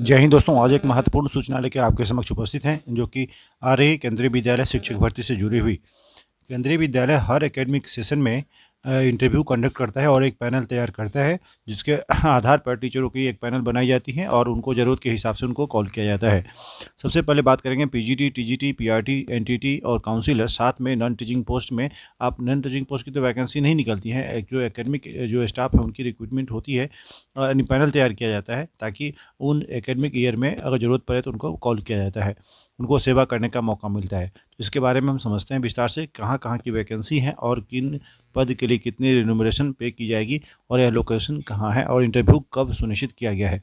जय हिंद दोस्तों, आज एक महत्वपूर्ण सूचना लेकर आपके समक्ष उपस्थित हैं जो कि आ रही केंद्रीय विद्यालय शिक्षक भर्ती से जुड़ी हुई। केंद्रीय विद्यालय हर एकेडमिक सेशन में इंटरव्यू कंडक्ट करता है और एक पैनल तैयार करता है, जिसके आधार पर टीचरों की एक पैनल बनाई जाती है और उनको ज़रूरत के हिसाब से उनको कॉल किया जाता है। सबसे पहले बात करेंगे पीजीटी, टीजीटी, पीआरटी, एनटीटी और काउंसिलर। साथ में नॉन टीचिंग पोस्ट में आप नॉन टीचिंग पोस्ट की तो वैकेंसी नहीं निकलती है, एक जो एकेडमिक जो स्टाफ है उनकी रिक्रूटमेंट होती है और यानी पैनल तैयार किया जाता है ताकि उन एकेडमिक ईयर में अगर ज़रूरत पड़े तो उनको कॉल किया जाता है, उनको सेवा करने का मौका मिलता है। तो इसके बारे में हम समझते हैं विस्तार से कहाँ कहाँ की वैकेंसी है और किन पद के लिए कितनी रिन्यूमरेशन पे की जाएगी और यह लोकेशन कहाँ है और इंटरव्यू कब सुनिश्चित किया गया है।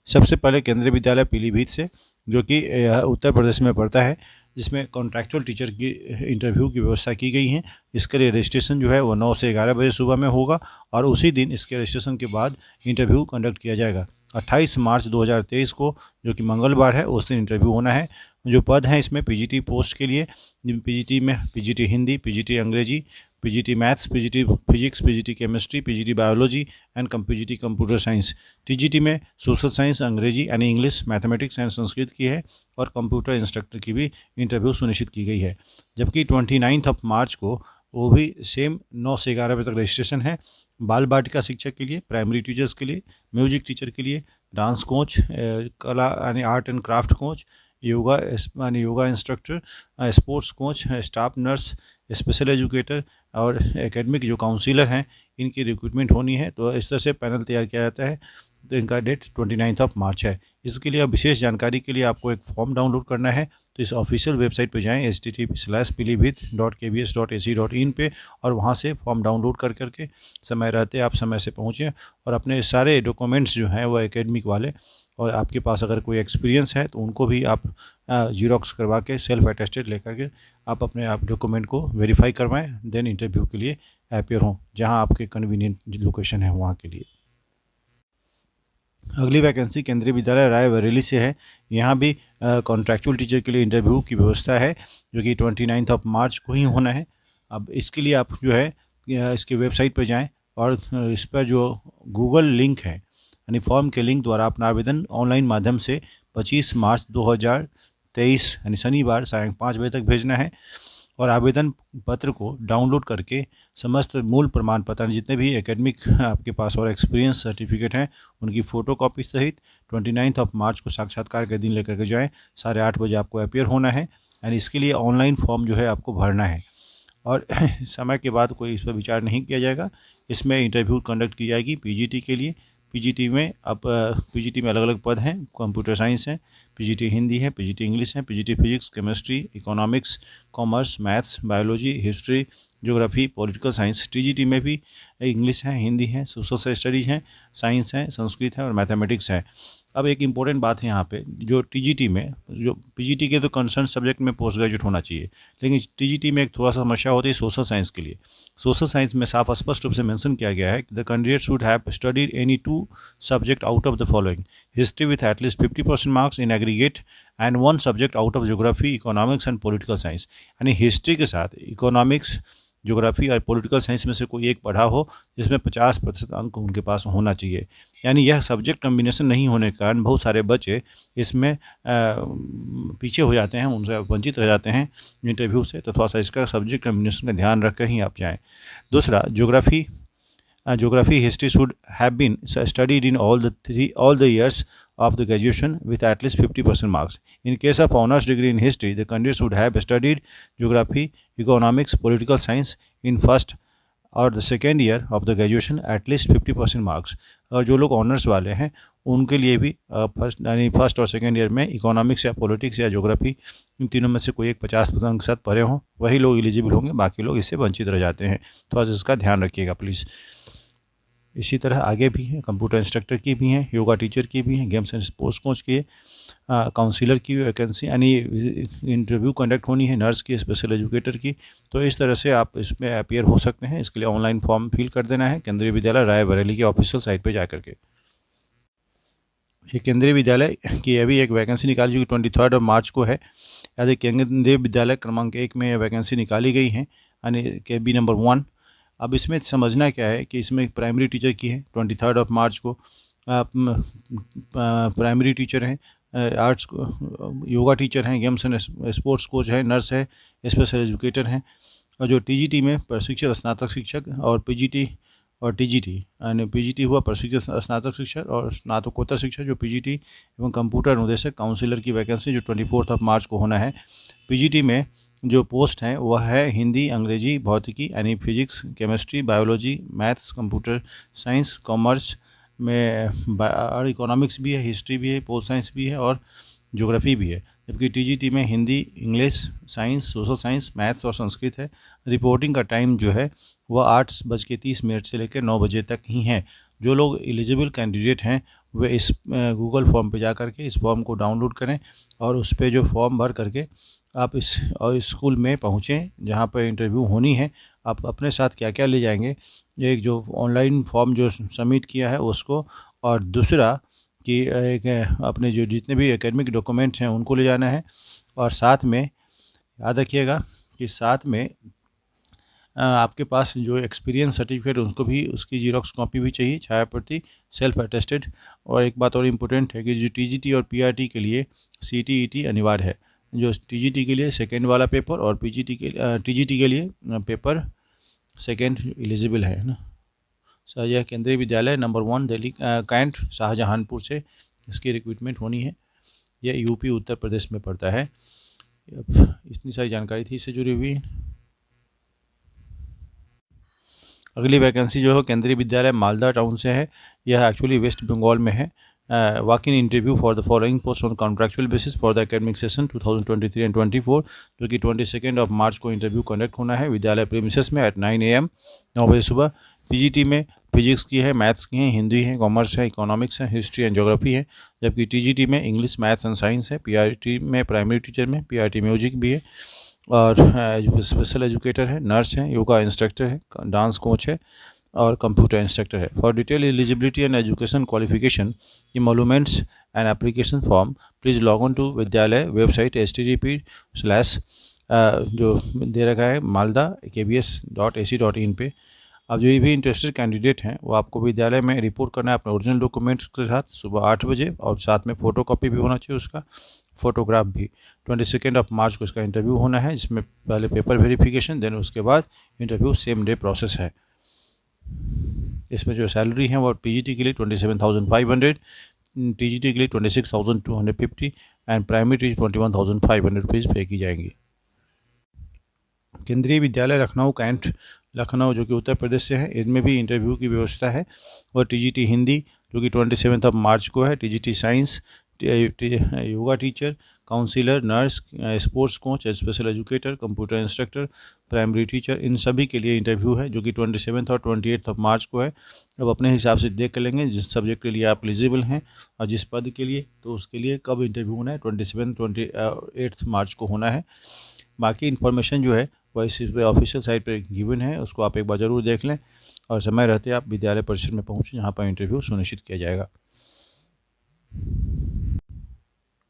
सबसे पहले केंद्रीय विद्यालय पीलीभीत से, जो कि उत्तर प्रदेश में पड़ता है, जिसमें कॉन्ट्रैक्चुअल टीचर की इंटरव्यू की व्यवस्था की गई है। इसके लिए रजिस्ट्रेशन जो है वो 9 से 11 बजे सुबह में होगा और उसी दिन इसके रजिस्ट्रेशन के बाद इंटरव्यू कंडक्ट किया जाएगा। 28 मार्च 2023 को, जो कि मंगलवार है, उस दिन इंटरव्यू होना है। जो पद हैं इसमें पीजीटी पोस्ट के लिए, पीजीटी में पीजीटी हिंदी, पीजीटी अंग्रेजी, PGT maths, PGT physics, PGT chemistry, PGT biology and PGT computer science. TGT में सोशल साइंस, अंग्रेजी यानी इंग्लिश, मैथमेटिक्स एंड संस्कृत की है और कंप्यूटर इंस्ट्रक्टर की भी इंटरव्यू सुनिश्चित की गई है। जबकि 29 मार्च को वो भी सेम 9 से 11 बजे तक रजिस्ट्रेशन है। बाल बाटिका शिक्षक के लिए, प्राइमरी टीचर्स के लिए, म्यूजिक टीचर के लिए, डांस कोच, कला यानी art and craft coach, yoga यानी yoga instructor, sports coach, staff nurse, special educator और एकेडमिक जो काउंसिलर हैं, इनकी रिक्रूटमेंट होनी है। तो इस तरह से पैनल तैयार किया जाता है। तो इनका डेट 29 मार्च है। इसके लिए अब विशेष जानकारी के लिए आपको एक फॉर्म डाउनलोड करना है। तो इस ऑफिशियल वेबसाइट पे जाएं http:/pilibhit.kbs.ac.in पे और वहाँ से फॉर्म डाउनलोड करके समय रहते आप समय से पहुँचें और अपने सारे डॉक्यूमेंट्स जो हैं वो एकेडमिक वाले, और आपके पास अगर कोई एक्सपीरियंस है तो उनको भी आप जीरोक्स करवा के सेल्फ अटेस्टेड लेकर के आप अपने आप डॉक्यूमेंट को वेरीफाई करवाएं, देन इंटरव्यू के लिए अपेयर हों जहां आपके कन्वीनियंट लोकेशन है वहां के लिए। अगली वैकेंसी केंद्रीय विद्यालय रायबरेली से है। यहाँ भी कॉन्ट्रैक्चुअल टीचर के लिए इंटरव्यू की व्यवस्था है, जो कि 29 मार्च को ही होना है। अब इसके लिए आप जो है इसके वेबसाइट पर जाएं और इस पर जो गूगल लिंक है यानी फॉर्म के लिंक द्वारा अपना आवेदन ऑनलाइन माध्यम से 25 मार्च 2023 यानी शनिवार सायं 5 बजे तक भेजना है और आवेदन पत्र को डाउनलोड करके समस्त मूल प्रमाण पत्र जितने भी एकेडमिक आपके पास और एक्सपीरियंस सर्टिफिकेट हैं उनकी फ़ोटोकॉपी सहित 29 मार्च को साक्षात्कार के दिन लेकर के जाएँ। 8:30 बजे आपको अपेयर होना है यानी इसके लिए ऑनलाइन फॉर्म जो है आपको भरना है और समय के बाद कोई इस पर विचार नहीं किया जाएगा। इसमें इंटरव्यू कंडक्ट की जाएगी पीजीटी के लिए। पीजीटी में पीजीटी में अलग अलग पद हैं, कंप्यूटर साइंस है, पीजीटी हिंदी है, पीजीटी इंग्लिश है, PGT physics, chemistry, economics, commerce, maths, biology, history, geography, political science. TGT में भी इंग्लिश है, हिंदी है, सोशल स्टडीज़ हैं, साइंस है, संस्कृत है और मैथमेटिक्स है। अब एक इम्पोर्टेंट बात है यहाँ पे, जो टीजीटी में, जो पीजीटी के तो कंसर्न सब्जेक्ट में पोस्ट ग्रेजुएट होना चाहिए, लेकिन टीजीटी में एक थोड़ा सा समस्या होती है सोशल साइंस के लिए। सोशल साइंस में साफ स्पष्ट रूप से मेंशन किया गया है कि the candidate should have studied any 2 subject out of the following: history with at least 50% marks in aggregate and 1 subject out of geography, economics and political science. यानी हिस्ट्री के साथ इकोनॉमिक्स, ज्योग्राफी और पॉलिटिकल साइंस में से कोई एक पढ़ा हो जिसमें 50% अंक उनके पास होना चाहिए। यानी यह सब्जेक्ट कम्बिनेशन नहीं होने के कारण बहुत सारे बच्चे इसमें पीछे हो जाते हैं, उनसे वंचित रह जाते हैं इंटरव्यू से। तो थोड़ा सा इसका सब्जेक्ट कम्बिनेशन का ध्यान रख कर ही आप जाएँ। दूसरा, Geography, history should have been studied in all the years of the graduation with at least 50% marks. In case of honors degree in history, the candidate should have studied geography, economics, political science in first और the second year of the graduation at least 50% marks. और जो लोग honours वाले हैं उनके लिए भी first और सेकेंड ईयर में इकोनॉमिक्स या पॉलिटिक्स या ज्योग्राफी, इन तीनों में से कोई एक 50% के साथ पढ़े हों, वही लोग एलिजिबल होंगे, बाकी लोग इससे वंचित रह जाते हैं। थोड़ा सा इसका ध्यान रखिएगा प्लीज़। इसी तरह आगे भी हैं, कंप्यूटर इंस्ट्रक्टर की भी हैं, योगा टीचर की भी हैं, गेम्स एंड स्पोर्ट्स कोच की है, काउंसिलर की वैकेंसी यानी इंटरव्यू कंडक्ट होनी है, नर्स की, स्पेशल एजुकेटर की। तो इस तरह से आप इसमें अपियर हो सकते हैं। इसके लिए ऑनलाइन फॉर्म फिल कर देना है केंद्रीय विद्यालय रायबरेली की ऑफिशियल साइट पर जाकर के। ये केंद्रीय विद्यालय की अभी एक वैकेंसी निकाली जो कि 23 मार्च को है। यानी केंद्रीय विद्यालय क्रमांक 1 में वैकेंसी निकाली गई है यानी KB नंबर 1। अब इसमें समझना क्या है कि इसमें प्राइमरी टीचर की है 23 मार्च को, प्राइमरी टीचर हैं, आर्ट्स योगा टीचर हैं, गेम्स एंड स्पोर्ट्स कोच हैं, नर्स है, स्पेशल एजुकेटर हैं, और जो टीजीटी में प्रशिक्षित स्नातक शिक्षक और पीजीटी और टीजीटी यानी पीजीटी हुआ प्रशिक्षित स्नातक शिक्षक और स्नातकोत्तर शिक्षक जो पीजीटी एवं कंप्यूटर अनुदेशक काउंसिलर की वैकेंसी जो 24 मार्च को होना है। पीजीटी में जो पोस्ट हैं वह है हिंदी, अंग्रेजी, भौतिकी यानी physics, chemistry, biology, maths, computer science, commerce में और इकोनॉमिक्स भी है, हिस्ट्री भी है, पोल साइंस भी है और ज्योग्राफी भी है। जबकि टीजीटी में Hindi, English, science, social science, maths और संस्कृत है। रिपोर्टिंग का टाइम जो है वह 8:30 से लेकर 9 बजे तक ही है। जो लोग एलिजिबल कैंडिडेट हैं वे इस गूगल फॉर्म पे जा कर के इस फॉर्म को डाउनलोड करें और उस पर जो फॉर्म भर करके आप इस स्कूल में पहुँचें जहाँ पर इंटरव्यू होनी है। आप अपने साथ क्या क्या ले जाएंगे, एक जो ऑनलाइन फॉर्म जो सबमिट किया है उसको, और दूसरा कि एक अपने जो जितने भी एकेडमिक डॉक्यूमेंट्स हैं उनको ले जाना है, और साथ में याद रखिएगा कि साथ में आपके पास जो एक्सपीरियंस सर्टिफिकेट उसको भी उसकी जीरोक्स कॉपी भी चाहिए, छाया प्रति, सेल्फ अटेस्टेड। और एक बात और इम्पोर्टेंट है कि जो टीजीटी और पीआरटी के लिए सीटीईटी अनिवार्य है। जो टीजीटी के लिए सेकेंड वाला पेपर और टीजीटी के लिए पेपर सेकेंड एलिजिबल है ना। सर यह केंद्रीय विद्यालय नंबर 1 दिल्ली कैंट शाहजहानपुर से इसकी रिक्रूटमेंट होनी है। यह यूपी उत्तर प्रदेश में पड़ता है। इतनी सारी जानकारी थी इससे जुड़ी हुई। अगली वैकेंसी जो है केंद्रीय विद्यालय मालदा टाउन से है। यह एक्चुअली वेस्ट बंगाल में है। Walk in interview for the following post on contractual basis for the academic session 2023 and 24, जो कि 22 मार्च को इंटरव्यू कंडक्ट होना है विद्यालय प्रीमिसेस में एट 9 AM 9 बजे सुबह। पीजीटी में फिजिक्स की है, मैथ्स की है, हिंदी है, कॉमर्स है, इकोनॉमिक्स है, हिस्ट्री एंड ज्योग्राफी है। जबकि टीजीटी में इंग्लिश, मैथ्स एंड साइंस है। पीआरटी में प्राइमरी टीचर में पीआरटी म्यूजिक भी है, और स्पेशल एजुकेटर है, नर्स है, योगा इंस्ट्रक्टर है, डांस कोच है और कंप्यूटर इंस्ट्रक्टर है। For detail eligibility and education qualification emoluments and application form please log on to Vidyalaya website http/ जो दे रखा है malda.kbs.ac.in पे। अब जो भी इंटरेस्टेड कैंडिडेट हैं वो आपको विद्यालय में रिपोर्ट करना है अपने ओरिजिनल डॉक्यूमेंट्स के साथ सुबह 8 बजे, और साथ में फ़ोटोकॉपी भी होना चाहिए उसका, फोटोग्राफ भी। 22 मार्च को इसका इंटरव्यू होना है, जिसमें पहले पेपर वेरिफिकेशन, देन उसके बाद इंटरव्यू, सेम डे प्रोसेस है। इसमें जो सैलरी है वो पीजीटी के लिए 27,500, टीजीटी के लिए 26,250 एंड प्राइमरी टीचर 21,500 रुपीज़ पे की जाएंगी। केंद्रीय विद्यालय लखनऊ कैंट लखनऊ जो कि उत्तर प्रदेश से है, इनमें भी इंटरव्यू की व्यवस्था है। और टीजीटी हिंदी जो कि 27 मार्च को है, TGT science, yoga teacher, counsellor, nurse, sports coach, special educator, computer instructor, primary teacher, इन सभी के लिए इंटरव्यू है जो कि 27 और 28 मार्च को है। अब अपने हिसाब से देख कर लेंगे जिस सब्जेक्ट के लिए आप एलिजिबल हैं और जिस पद के लिए, तो उसके लिए कब इंटरव्यू होना है, 28 मार्च को होना है। बाकी इन्फॉर्मेशन जो है वह इस पे ऑफिशियल साइट पर गिवन है, उसको आप एक बार ज़रूर देख लें और समय रहते आप विद्यालय परिसर में पहुँचें जहाँ पर इंटरव्यू सुनिश्चित किया जाएगा।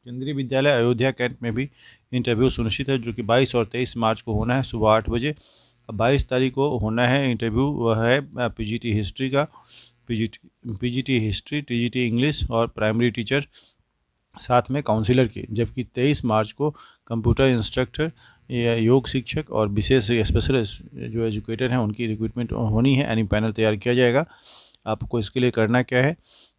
केंद्रीय विद्यालय अयोध्या कैंट में भी इंटरव्यू सुनिश्चित है जो कि 22 और 23 मार्च को होना है सुबह 8 बजे। 22 तारीख को होना है इंटरव्यू, वह है पीजीटी हिस्ट्री का, पीजीटी हिस्ट्री, टीजीटी इंग्लिश और प्राइमरी टीचर साथ में काउंसिलर की। जबकि 23 मार्च को कंप्यूटर इंस्ट्रक्टर, योग शिक्षक और विशेष स्पेशल जो एजुकेटर हैं उनकी रिक्रूटमेंट होनी है, यानी पैनल तैयार किया जाएगा। आपको इसके लिए करना क्या है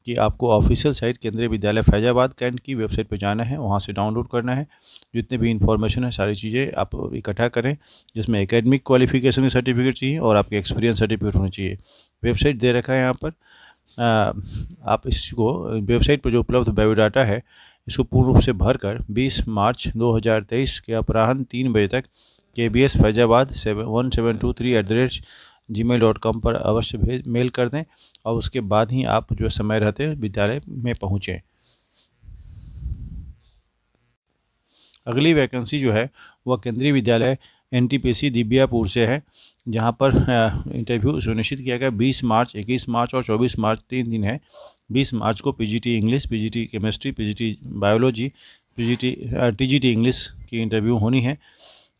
कि आपको ऑफिशियल साइट केंद्रीय विद्यालय फैजाबाद कैंट की वेबसाइट पर जाना है, वहाँ से डाउनलोड करना है। जितने भी इन्फॉर्मेशन है सारी चीज़ें आप इकट्ठा करें, जिसमें एकेडमिक क्वालिफिकेशन की सर्टिफिकेट चाहिए और आपके एक्सपीरियंस सर्टिफिकेट होनी चाहिए। वेबसाइट दे रखा है यहाँ पर, आप इसको वेबसाइट पर जो उपलब्ध बायोडाटा है इसको पूर्ण रूप से भरकर 20 मार्च 2023 के अपराह्न 3 बजे तक KBS फैजाबाद 1723@gmail.com पर अवश्य मेल कर दें, और उसके बाद ही आप जो समय रहते विद्यालय में पहुँचें। अगली वैकेंसी जो है वह केंद्रीय विद्यालय NTPC दिव्यापुर से है, जहां पर इंटरव्यू सुनिश्चित किया गया 20 मार्च, 21 मार्च और 24 मार्च 3 दिन है। 20 मार्च को PGT English, PGT chemistry, PGT biology, TGT English की इंटरव्यू होनी है।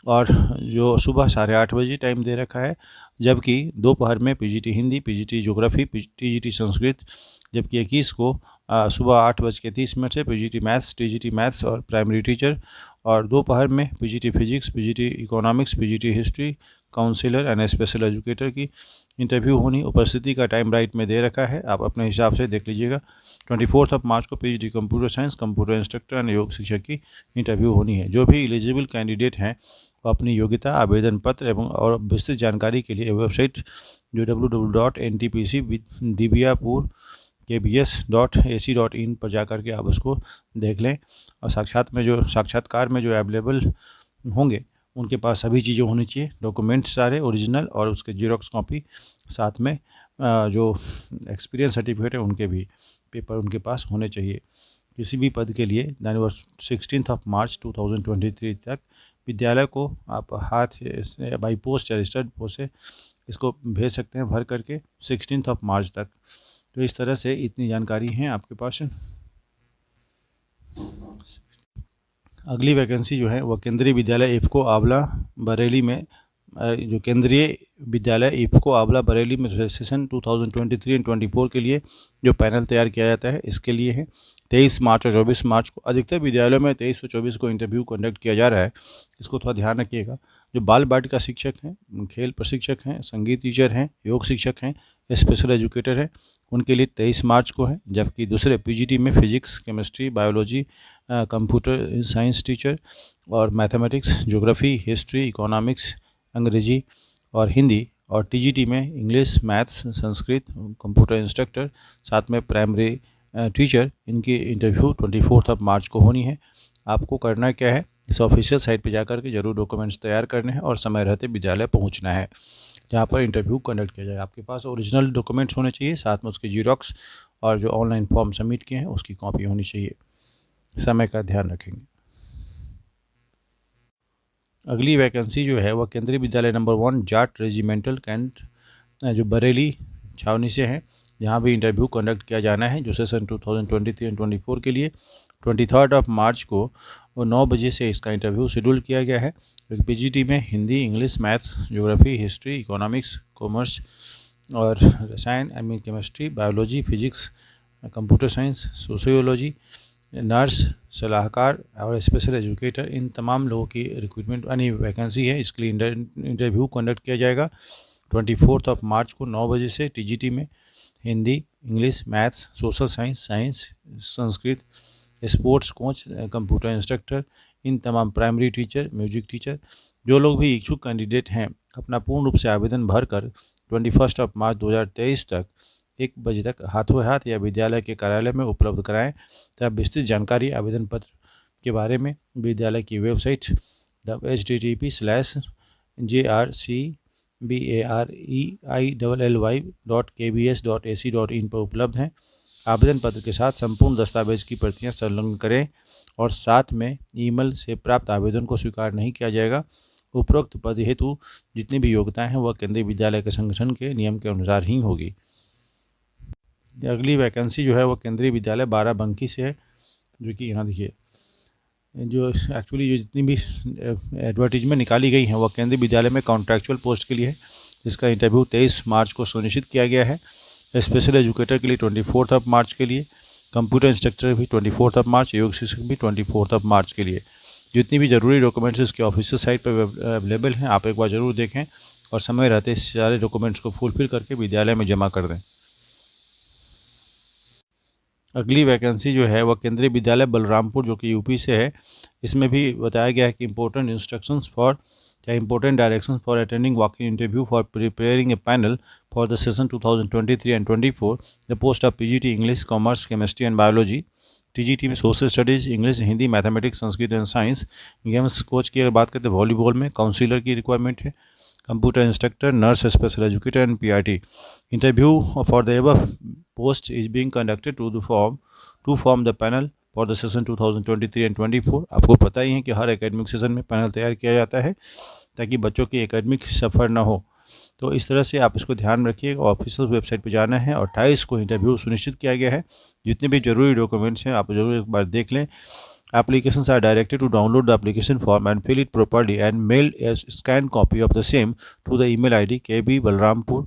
और जो सुबह 8:30 बजे टाइम दे रखा है, जबकि दोपहर में PGT Hindi, PGT geography, TGT Sanskrit, जबकि 21 को सुबह 8:30 से पीजीटी मैथ्स, टीजीटी मैथ्स और प्राइमरी टीचर, और दोपहर में PGT physics, PGT economics, PGT history, councillor and special educator की इंटरव्यू होनी। उपस्थिति का टाइम राइट में दे रखा है, आप अपने हिसाब से देख लीजिएगा। 24 मार्च को PGT computer science, computer instructor and योग शिक्षक की इंटरव्यू होनी है। जो भी एलिजिबल कैंडिडेट हैं वो अपनी योग्यता, आवेदन पत्र एवं और विस्तृत जानकारी के लिए वेबसाइट जो www.ntpc-dibyapur-kbs.ac.in पर जाकर के आप उसको देख लें। और साक्षात्कार में जो अवेलेबल होंगे उनके पास सभी चीज़ें होनी चाहिए, डॉक्यूमेंट्स सारे ओरिजिनल और उसके जीरोक्स कॉपी, साथ में जो एक्सपीरियंस सर्टिफिकेट है उनके भी पेपर उनके पास होने चाहिए। किसी भी पद के लिए 16 मार्च 2023 तक विद्यालय को आप हाथ बाई पोस्ट या रजिस्टर्ड पोस्ट से इसको भेज सकते हैं भर करके 16 मार्च तक। तो इस तरह से इतनी जानकारी है आपके पास। अगली वैकेंसी जो है वह केंद्रीय विद्यालय इफ़को आंवला बरेली में, जो केंद्रीय विद्यालय इफ़को आंवला बरेली में सेशन 2023 एंड 24 के लिए जो पैनल तैयार किया जाता है इसके लिए है। 23 मार्च और 24 मार्च को अधिकतर विद्यालयों में 23 और 24 को इंटरव्यू कंडक्ट किया जा रहा है, इसको थोड़ा ध्यान रखिएगा। जो बाल वाटिका शिक्षक हैं, खेल प्रशिक्षक हैं, संगीत टीचर हैं, योग शिक्षक हैं, स्पेशल एजुकेटर हैं, उनके लिए 23 मार्च को है। जबकि दूसरे पीजीटी में physics, chemistry, biology, computer science teacher और मैथमेटिक्स, ज्योग्राफी, हिस्ट्री, इकोनॉमिक्स, अंग्रेजी और हिंदी, और टीजीटी में English, maths, Sanskrit, computer instructor, साथ में प्राइमरी टीचर, इनकी इंटरव्यू 24 मार्च को होनी है। आपको करना क्या है, इस ऑफिशियल साइट पे जाकर के जरूर डॉक्यूमेंट्स तैयार करने हैं और समय रहते विद्यालय पहुंचना है जहाँ पर इंटरव्यू कंडक्ट किया जाए। आपके पास ओरिजिनल डॉक्यूमेंट्स होने चाहिए, साथ में उसके जीरोक्स और जो ऑनलाइन फॉर्म सबमिट किए हैं उसकी कॉपी होनी चाहिए। समय का ध्यान रखेंगे। अगली वैकेंसी जो है वह केंद्रीय विद्यालय नंबर 1 जाट रेजिमेंटल कैंट जो बरेली छावनी से है, जहाँ भी इंटरव्यू कंडक्ट किया जाना है जो सेशन 2023 एंड 24 के लिए 23 मार्च को 9 बजे से इसका इंटरव्यू शेड्यूल किया गया है। क्योंकि पीजीटी में Hindi, English, maths, geography, history, economics, commerce और रसायन chemistry, biology, physics, computer science, sociology, nurse, सलाहकार और स्पेशल एजुकेटर, इन तमाम लोगों की रिक्रूटमेंट यानी वैकेंसी है। इसके लिए इंटरव्यू कंडक्ट किया जाएगा 24 मार्च को 9 बजे से। टीजीटी में Hindi, English, maths, social science, Sanskrit, sports coach, computer instructor, इन तमाम प्राइमरी टीचर, म्यूजिक टीचर, जो लोग भी इच्छुक कैंडिडेट हैं अपना पूर्ण रूप से आवेदन भरकर 21 मार्च 2023 तक 1 बजे तक हाथों हाथ या विद्यालय के कार्यालय में उपलब्ध कराएं। तब विस्तृत जानकारी आवेदन पत्र के बारे में विद्यालय की वेबसाइट http://jarcbarei.kbs.ac.in पर उपलब्ध हैं। आवेदन पत्र के साथ संपूर्ण दस्तावेज की प्रतियां संलग्न करें और साथ में ईमेल से प्राप्त आवेदन को स्वीकार नहीं किया जाएगा। उपरोक्त पद हेतु जितनी भी योग्यताएं हैं वह केंद्रीय विद्यालय के संगठन के नियम के अनुसार ही होगी। अगली वैकेंसी जो है वो केंद्रीय विद्यालय बाराबंकी से है, जो कि यहाँ देखिए जो एक्चुअली जो जितनी भी एडवर्टीजमेंट निकाली गई हैं वह केंद्रीय विद्यालय में कॉन्ट्रैक्चुअल पोस्ट के लिए है। इसका इंटरव्यू 23 मार्च को सुनिश्चित किया गया है। स्पेशल एजुकेटर के लिए 24 मार्च के लिए, कंप्यूटर इंस्ट्रक्टर भी 24 मार्च, योग शिक्षक भी 24 मार्च के लिए। जितनी भी ज़रूरी डॉक्यूमेंट्स इसके ऑफिशियल साइट पर अवेलेबल हैं, आप एक बार ज़रूर देखें और समय रहते सारे डॉक्यूमेंट्स को फुलफिल करके विद्यालय में जमा कर दें। अगली वैकेंसी जो है वह केंद्रीय विद्यालय बलरामपुर जो कि यूपी से है। इसमें भी बताया गया है कि इंपॉर्टेंट इंस्ट्रक्शंस फॉर या important directions for attending walk in interview for preparing a panel for the session 2023 and 24 the post of PGT English, commerce, chemistry and biology, TGT में social studies, English, Hindi, mathematics, Sanskrit and science. Games coach की अगर बात करते हैं volleyball में councillor की requirement है, computer instructor, nurse, special educator and PRT. Interview for the above post is being conducted to form the panel for the session 2023 and 24। आपको पता ही है कि हर एकेडमिक सेशन में पैनल तैयार किया जाता है ताकि बच्चों की एकेडमिक सफ़र ना हो। तो इस तरह से आप इसको ध्यान रखिएगा। ऑफिशियल वेबसाइट पर जाना है और 28 को इंटरव्यू सुनिश्चित किया गया है। जितने भी ज़रूरी डॉक्यूमेंट्स हैं आप ज़रूर एक बार देख लें Applications are directed to download the application form and fill it properly and mail a scanned copy of the same to the email ID kbbalrampur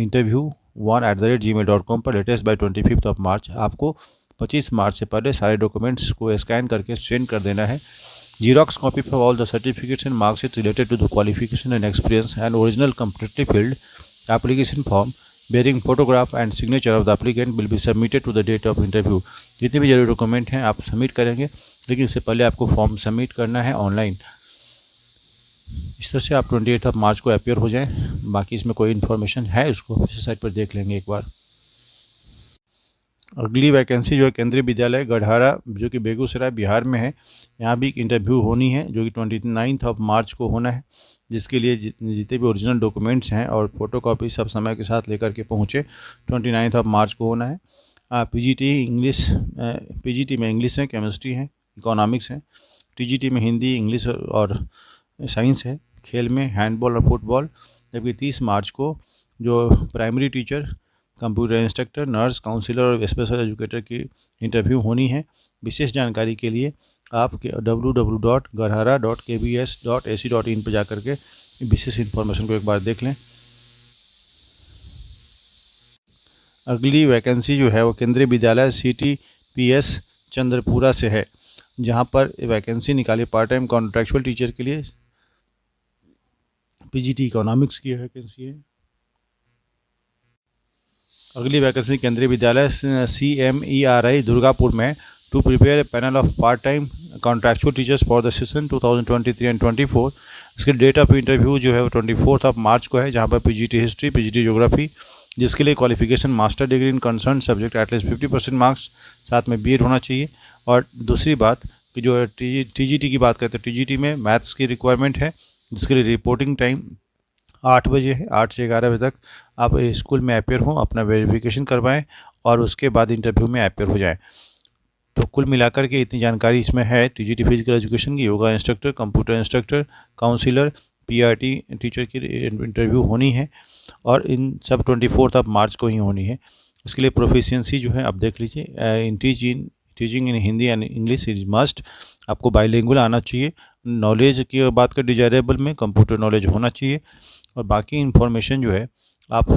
interview1@gmail.com पर लेटेस्ट बाय 25 ऑफ मार्च। आपको 25 मार्च से पहले सारे डॉक्यूमेंट्स को scan करके send कर देना है। Xerox copy for all the certificates and marksheets related to the qualification and experience and original completely filled application form bearing photograph and signature of the applicant will be submitted to the date of interview। जितने भी जरूरी document हैं आप submit करेंगे, लेकिन इससे पहले आपको फॉर्म सबमिट करना है ऑनलाइन। इस तरह से आप 28 मार्च को अपियर हो जाएं। बाकी इसमें कोई इन्फॉर्मेशन है उसको ऑफिशियल साइट पर देख लेंगे एक बार। अगली वैकेंसी जो है केंद्रीय विद्यालय गढ़हरा जो कि बेगूसराय बिहार में है। यहाँ भी एक इंटरव्यू होनी है जो कि 29 मार्च को होना है, जिसके लिए जितने भी ओरिजिनल डॉक्यूमेंट्स हैं और फोटोकॉपी सब समय के साथ लेकर के पहुँचे। 29 मार्च को होना है। पीजीटी इंग्लिश, पीजीटी में इंग्लिश है, केमिस्ट्री है, इकोनॉमिक्स है। टीजीटी में हिंदी, इंग्लिश और साइंस है। खेल में हैंडबॉल और फुटबॉल। जबकि 30 मार्च को जो primary teacher, computer instructor, nurse, counsellor और स्पेशल एजुकेटर की इंटरव्यू होनी है। विशेष जानकारी के लिए आप www.garhara.kbs.ac.in पर जाकर के विशेष इन्फॉर्मेशन को एक बार देख लें। अगली वैकेंसी जो है वो केंद्रीय विद्यालय CTPS चंद्रपुरा से है, जहां पर वैकेंसी निकाली पार्ट टाइम कॉन्ट्रैक्चुअल टीचर के लिए। पीजीटी इकोनॉमिक्स की वैकेंसी है। अगली वैकेंसी केंद्रीय विद्यालय CMERI दुर्गापुर में to prepare a panel of part time contractual teachers for the session 2023 and 24। इसके डेट ऑफ इंटरव्यू जो है वो 24 मार्च को है, जहां पर पीजीटी हिस्ट्री, पीजीटी ज्योग्राफी, जिसके लिए qualification master degree in concern subject at least 50% marks, साथ में बीएड होना चाहिए। और दूसरी बात कि जो टीजीटी की बात करते हैं, टीजीटी में मैथ्स की रिक्वायरमेंट है, जिसके लिए रिपोर्टिंग टाइम 8 बजे है। 8 से 11 बजे तक आप स्कूल में अपेयर हों, अपना वेरिफिकेशन करवाएं और उसके बाद इंटरव्यू में अपेयर हो जाएं। तो कुल मिलाकर के इतनी जानकारी इसमें है। टीजीटी फिजिकल एजुकेशन की, yoga instructor, computer instructor, counsellor, PRT teacher की इंटरव्यू होनी है और इन सब 24 मार्च को ही होनी है। इसके लिए प्रोफिशिएंसी जो है आप देख लीजिए, in teaching in Hindi and English is must. आपको बाइलिंगुअल आना चाहिए। नॉलेज की बात कर डिजायरेबल में कंप्यूटर नॉलेज होना चाहिए। और बाकी इन्फॉर्मेशन जो है आप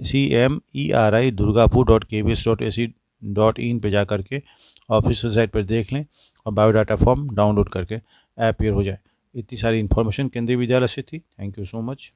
CMERI durgapur.kbs.ac.in पे जा करके ऑफिशियल साइट पर देख लें और बायोडाटा फॉर्म डाउनलोड करके अपियर हो जाए। इतनी सारी इन्फॉर्मेशन केंद्रीय विद्यालय से थी। Thank you so much.